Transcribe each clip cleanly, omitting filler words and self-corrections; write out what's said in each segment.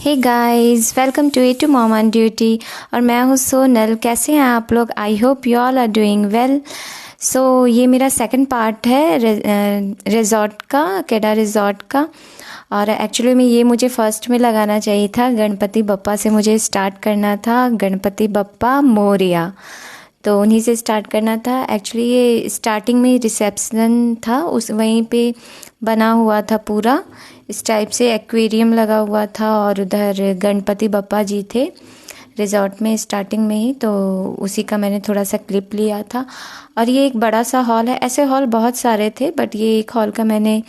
Hey guys, welcome to to mom on duty. और मैं हूँ सोनल। कैसे हैं आप लोग? I hope you all are doing well. So ये मेरा सेकंड पार्ट है रिजॉर्ट का, केडा रिजॉर्ट का। और एक्चुअली में ये मुझे फर्स्ट में लगाना चाहिए था, गणपति बप्पा से मुझे स्टार्ट करना था। गणपति बप्पा मोरिया, तो उन्हीं से स्टार्ट करना था। एक्चुअली ये स्टार्टिंग में रिसेप्शन था, उस वहीं पे बना हुआ था पूरा इस टाइप से। एक्वेरियम लगा हुआ था और उधर गणपति बप्पा जी थे रिजॉर्ट में स्टार्टिंग में ही, तो उसी का मैंने थोड़ा सा क्लिप लिया था। और ये एक बड़ा सा हॉल है, ऐसे हॉल बहुत सारे थे बट ये एक हॉल का मैंने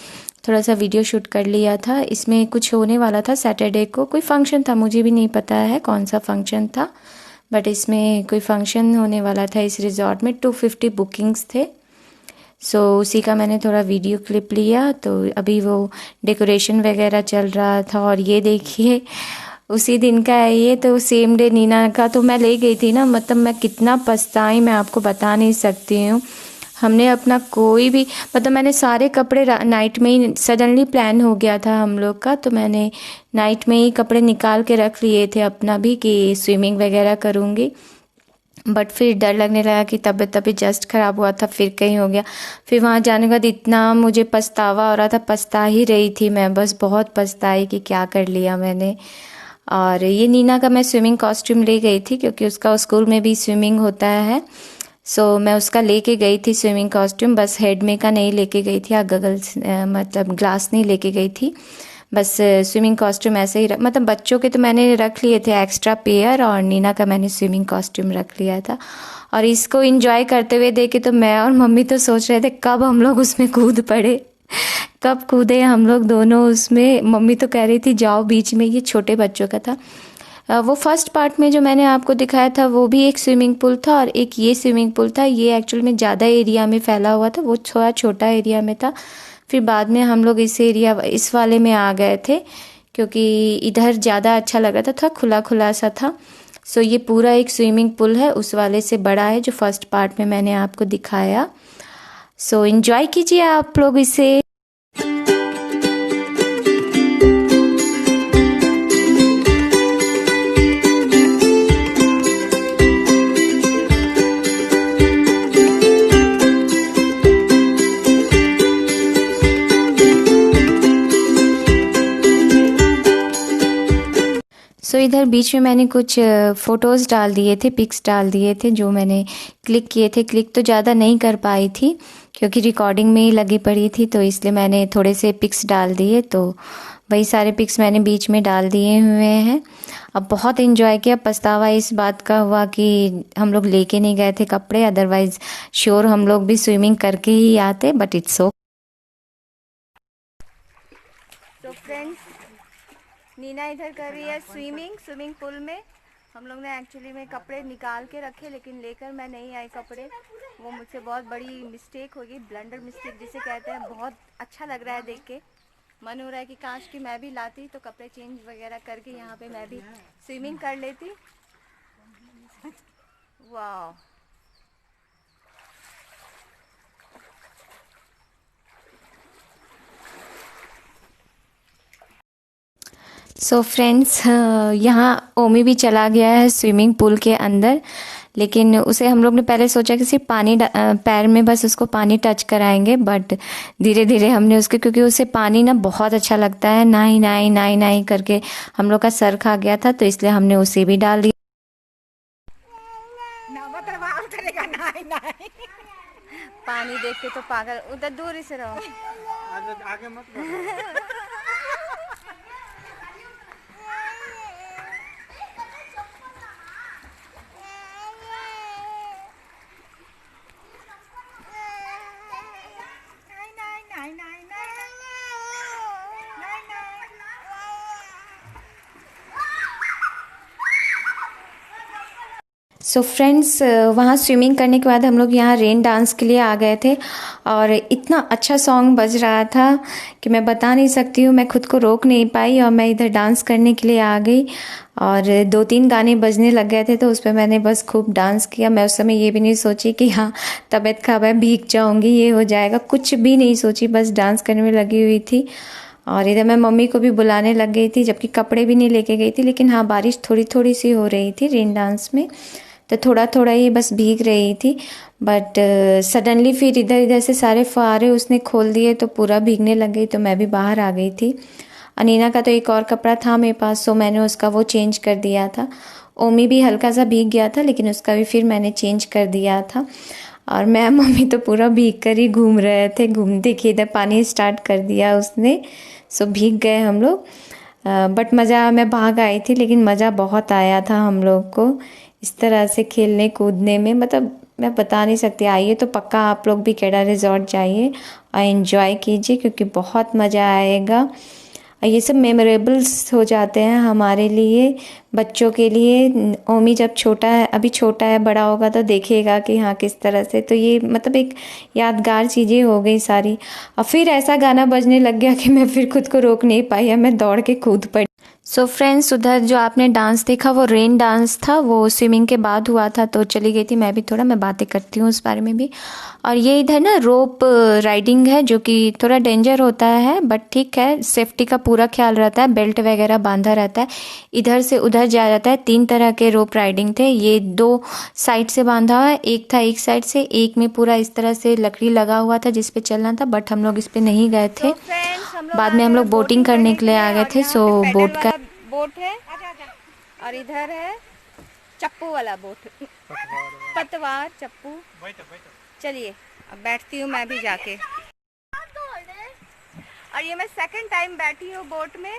थोड़ा सा वीडियो शूट कर लिया था। इसमें कुछ होने वाला था सैटरडे को, कोई फंक्शन था, मुझे भी नहीं पता है कौन सा फंक्शन था, बट इसमें कोई फंक्शन होने वाला था इस रिजॉर्ट में। 250 बुकिंग्स थे, सो उसी का मैंने थोड़ा वीडियो क्लिप लिया। तो अभी वो डेकोरेशन वगैरह चल रहा था। और ये देखिए उसी दिन का है ये, तो सेम डे नीना का तो मैं ले गई थी ना, मतलब मैं कितना पछताई मैं आपको बता नहीं सकती हूँ। हमने अपना कोई भी, मतलब मैंने सारे कपड़े नाइट में ही, सडनली प्लान हो गया था हम लोग का, तो मैंने नाइट में ही कपड़े निकाल के रख लिए थे अपना भी कि स्विमिंग वगैरह करूँगी। बट फिर डर लगने लगा कि तबीयत जस्ट ख़राब हुआ था, फिर कहीं हो गया। फिर वहाँ जाने के बाद इतना मुझे पछतावा हो रहा था, पछता ही रही थी मैं, बस बहुत पछताई कि क्या कर लिया मैंने। और ये नीना का मैं स्विमिंग कॉस्ट्यूम ले गई थी क्योंकि उसका स्कूल में भी स्विमिंग होता है। सो मैं उसका लेके गई थी स्विमिंग कॉस्ट्यूम, बस हेड में का नहीं लेके गई थी, या गगल्स मतलब ग्लास नहीं लेके गई थी। बस स्विमिंग कॉस्ट्यूम ऐसे ही मतलब बच्चों के तो मैंने रख लिए थे एक्स्ट्रा पेयर, और नीना का मैंने स्विमिंग कॉस्ट्यूम रख लिया था। और इसको एंजॉय करते हुए देखे तो मैं और मम्मी तो सोच रहे थे कब हम लोग उसमें कूद पड़े, कब कूदे हम लोग दोनों उसमें। मम्मी तो कह रही थी जाओ बीच में, ये छोटे बच्चों का था। वो फर्स्ट पार्ट में जो मैंने आपको दिखाया था वो भी एक स्विमिंग पूल था और एक ये स्विमिंग पूल था। ये एक्चुअल में ज़्यादा एरिया में फैला हुआ था, वो थोड़ा छोटा एरिया में था। फिर बाद में हम लोग इस वाले में आ गए थे क्योंकि इधर ज़्यादा अच्छा लग रहा था, खुला खुला सा था। सो ये पूरा एक स्विमिंग पूल है, उस वाले से बड़ा है जो फर्स्ट पार्ट में मैंने आपको दिखाया। सो एंजॉय कीजिए आप लोग इसे। सो इधर बीच में मैंने कुछ फ़ोटोज़ डाल दिए थे, पिक्स डाल दिए थे जो मैंने क्लिक किए थे। क्लिक तो ज़्यादा नहीं कर पाई थी क्योंकि रिकॉर्डिंग में ही लगी पड़ी थी, तो इसलिए मैंने थोड़े से पिक्स डाल दिए। तो वही सारे पिक्स मैंने बीच में डाल दिए हुए हैं। अब बहुत इन्जॉय किया, पछतावा इस बात का हुआ कि हम लोग लेके नहीं गए थे कपड़े, अदरवाइज़ श्योर हम लोग भी स्विमिंग करके ही आते, बट इट्स सो। तो फ्रेंड्स, नीना इधर कर रही है स्विमिंग पूल में। हम लोग ने एक्चुअली में कपड़े निकाल के रखे लेकिन लेकर मैं नहीं आई कपड़े, वो मुझसे बहुत बड़ी मिस्टेक हो गई, ब्लंडर मिस्टेक जिसे कहते हैं। बहुत अच्छा लग रहा है देख के, मन हो रहा है कि काश कि मैं भी लाती तो कपड़े चेंज वगैरह करके यहाँ पे मैं भी स्विमिंग कर लेती। वाह, सो फ्रेंड्स, यहाँ ओमी भी चला गया है स्विमिंग पूल के अंदर, लेकिन उसे हम लोग ने पहले सोचा कि सिर्फ पानी पैर में बस उसको पानी टच कराएंगे, बट धीरे धीरे हमने उसके, क्योंकि उसे पानी ना बहुत अच्छा लगता है, नाई नाई नाई नाई करके हम लोग का सर खा गया था, तो इसलिए हमने उसे भी डाल दिया। पानी देख के तो पागल, उधर दूर से रहो, आगे मत। सो फ्रेंड्स, वहाँ स्विमिंग करने के बाद हम लोग यहाँ रेन डांस के लिए आ गए थे और इतना अच्छा सॉन्ग बज रहा था कि मैं बता नहीं सकती हूँ, मैं खुद को रोक नहीं पाई और मैं इधर डांस करने के लिए आ गई। और 2-3 गाने बजने लग गए थे तो उस पर मैंने बस खूब डांस किया। मैं उस समय ये भी नहीं सोची कि हाँ तबीयत खराब है, भीग जाऊँगी, ये हो जाएगा, कुछ भी नहीं सोची, बस डांस करने में लगी हुई थी। और इधर मैं मम्मी को भी बुलाने लग गई थी, जबकि कपड़े भी नहीं लेके गई थी, लेकिन हाँ बारिश थोड़ी थोड़ी सी हो रही थी रेन डांस में, तो थोड़ा थोड़ा ही बस भीग रही थी। बट सडनली फिर इधर इधर से सारे फुहारे उसने खोल दिए तो पूरा भीगने लग गई, तो मैं भी बाहर आ गई थी। अनीना का तो एक और कपड़ा था मेरे पास, सो मैंने उसका वो चेंज कर दिया था। ओमी भी हल्का सा भीग गया था, लेकिन उसका भी फिर मैंने चेंज कर दिया था। और मैं मम्मी तो पूरा भीग कर ही घूम रहे थे, घूमते कि इधर पानी स्टार्ट कर दिया उसने, सो भीग गए हम लोग। बट मज़ा, मैं भाग आई थी लेकिन मज़ा बहुत आया था हम लोग को इस तरह से खेलने कूदने में, मतलब मैं बता नहीं सकती। आइए तो पक्का आप लोग भी केडा रिजॉर्ट जाइए और एंजॉय कीजिए, क्योंकि बहुत मज़ा आएगा। ये सब मेमोरेबल्स हो जाते हैं हमारे लिए, बच्चों के लिए। ओमी जब छोटा है, अभी छोटा है, बड़ा होगा तो देखेगा कि हाँ किस तरह से, तो ये मतलब एक यादगार चीज़ें हो गई सारी। और फिर ऐसा गाना बजने लग गया कि मैं फिर खुद को रोक नहीं पाई, मैं दौड़ के कूद पड़ी। सो फ्रेंड्स, उधर जो आपने डांस देखा वो रेन डांस था, वो स्विमिंग के बाद हुआ था, तो चली गई थी मैं भी, थोड़ा मैं बातें करती हूँ उस बारे में भी। और ये इधर ना रोप राइडिंग है, जो कि थोड़ा डेंजर होता है, बट ठीक है, सेफ्टी का पूरा ख्याल रहता है, बेल्ट वगैरह बांधा रहता है। इधर से उधर जाया जाता है। 3 तरह के रोप राइडिंग थे, ये 2 साइड से बांधा हुआ है, एक था एक साइड से, एक में पूरा इस तरह से लकड़ी लगा हुआ था जिस पे चलना था, बट हम लोग इस पे नहीं गए थे। बाद में हम लोग बोटिंग करने के लिए आ गए थे। सो बोट का बोट है, और इधर है चप्पू वाला बोट, पतवार चप्पू। चलिए अब बैठती हूँ मैं भी जाके। और ये मैं सेकंड टाइम बैठी हूँ बोट में।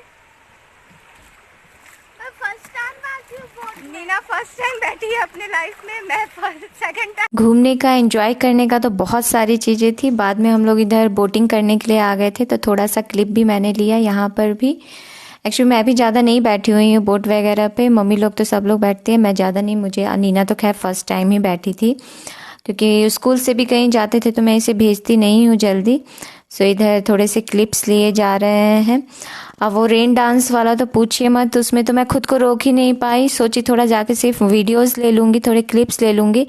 मैं फर्स्ट टाइम बैठी हूँ बोट में। नीना फर्स्ट टाइम बैठी है अपने लाइफ में, मैं सेकंड टाइम। घूमने का, एंजॉय करने का तो बहुत सारी चीज़ें थी। बाद में हम लोग इधर बोटिंग करने के लिए आ गए थे, तो थोड़ा सा क्लिप भी मैंने लिया यहाँ पर भी। एक्चुअली मैं भी ज़्यादा नहीं बैठी हुई हूँ बोट वगैरह पे, मम्मी लोग तो सब लोग बैठते हैं, मैं ज़्यादा नहीं। मुझे नीना तो खैर फर्स्ट टाइम ही बैठी थी, क्योंकि स्कूल से भी कहीं जाते थे तो मैं इसे भेजती नहीं हूँ जल्दी। सो इधर थोड़े से क्लिप्स लिए जा रहे हैं। अब वो रेन डांस वाला तो पूछिए मत, उसमें तो मैं खुद को रोक ही नहीं पाई, सोची थोड़ा जाके सिर्फ वीडियोस ले लूँगी, थोड़े क्लिप्स ले लूँगी।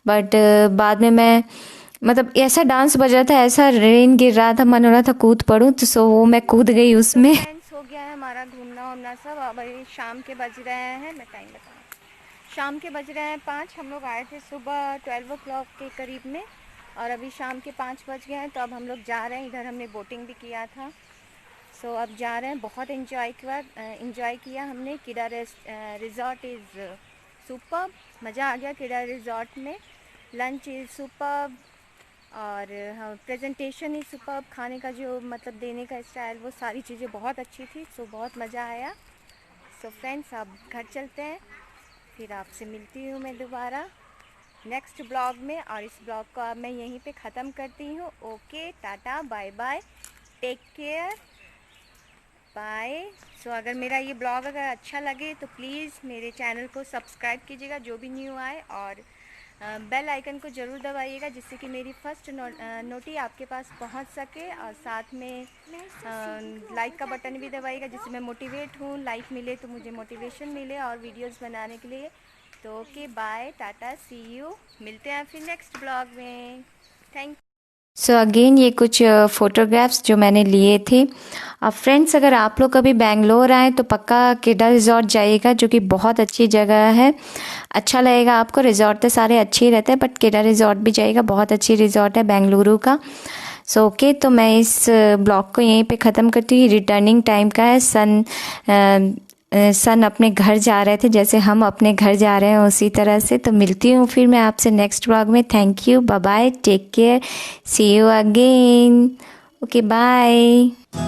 बट बाद में मैं, मतलब ऐसा डांस बज रहा था, ऐसा रेन गिर रहा था, मन हो रहा था कूद पड़ूँ, तो सो वो मैं कूद गई उसमें। हो गया है हमारा घूमना उमना सब। अब अभी शाम के बज रहे हैं, मैं टाइम बताऊँ, शाम के बज रहे हैं 5। हम लोग आए थे सुबह 12 o'clock के करीब में, और अभी शाम के 5 बज गए हैं। तो अब हम लोग जा रहे हैं, इधर हमने बोटिंग भी किया था, सो अब जा रहे हैं। बहुत इंजॉय किया हमने। किडा रिजॉर्ट इज़ सुपर्ब, मज़ा आ गया किडा रिजॉर्ट में। लंच इज़ सुपर्ब, और हाँ प्रेजेंटेशन ही सुपर्ब, खाने का जो मतलब देने का स्टाइल, वो सारी चीज़ें बहुत अच्छी थी। सो बहुत मज़ा आया। सो फ्रेंड्स, अब घर चलते हैं, फिर आपसे मिलती हूँ मैं दोबारा नेक्स्ट ब्लॉग में। और इस ब्लॉग को अब मैं यहीं पे ख़त्म करती हूँ। Okay, tata, bye bye, take care, bye. So अगर मेरा ये ब्लॉग अगर अच्छा लगे तो प्लीज़ मेरे चैनल को सब्सक्राइब कीजिएगा, जो भी न्यू आए, और बेल आइकन को ज़रूर दबाइएगा, जिससे कि मेरी फर्स्ट नोटी आपके पास पहुंच सके। और साथ में लाइक का बटन भी दबाइएगा, जिससे मैं मोटिवेट हूँ, लाइक मिले तो मुझे मोटिवेशन मिले और वीडियोस बनाने के लिए। तो okay, bye, tata, see you, मिलते हैं फिर नेक्स्ट ब्लॉग में। थैंक। सो अगेन ये कुछ फ़ोटोग्राफ्स जो मैंने लिए थे। अब फ्रेंड्स, अगर आप लोग कभी बेंगलोर आए तो पक्का केडा रिजॉर्ट जाइएगा, जो कि बहुत अच्छी जगह है, अच्छा लगेगा आपको। रिजॉर्ट तो सारे अच्छे ही रहते हैं, बट केडा रिजॉर्ट भी जाइएगा, बहुत अच्छी रिजॉर्ट है बेंगलुरु का। सो ओके, तो मैं इस ब्लॉग को यहीं पे ख़त्म करती हूँ। रिटर्निंग टाइम का है, सन अपने घर जा रहे थे, जैसे हम अपने घर जा रहे हैं उसी तरह से। तो मिलती हूँ फिर मैं आपसे नेक्स्ट ब्लॉग में। Thank you, bye bye, take care, see you again, okay bye.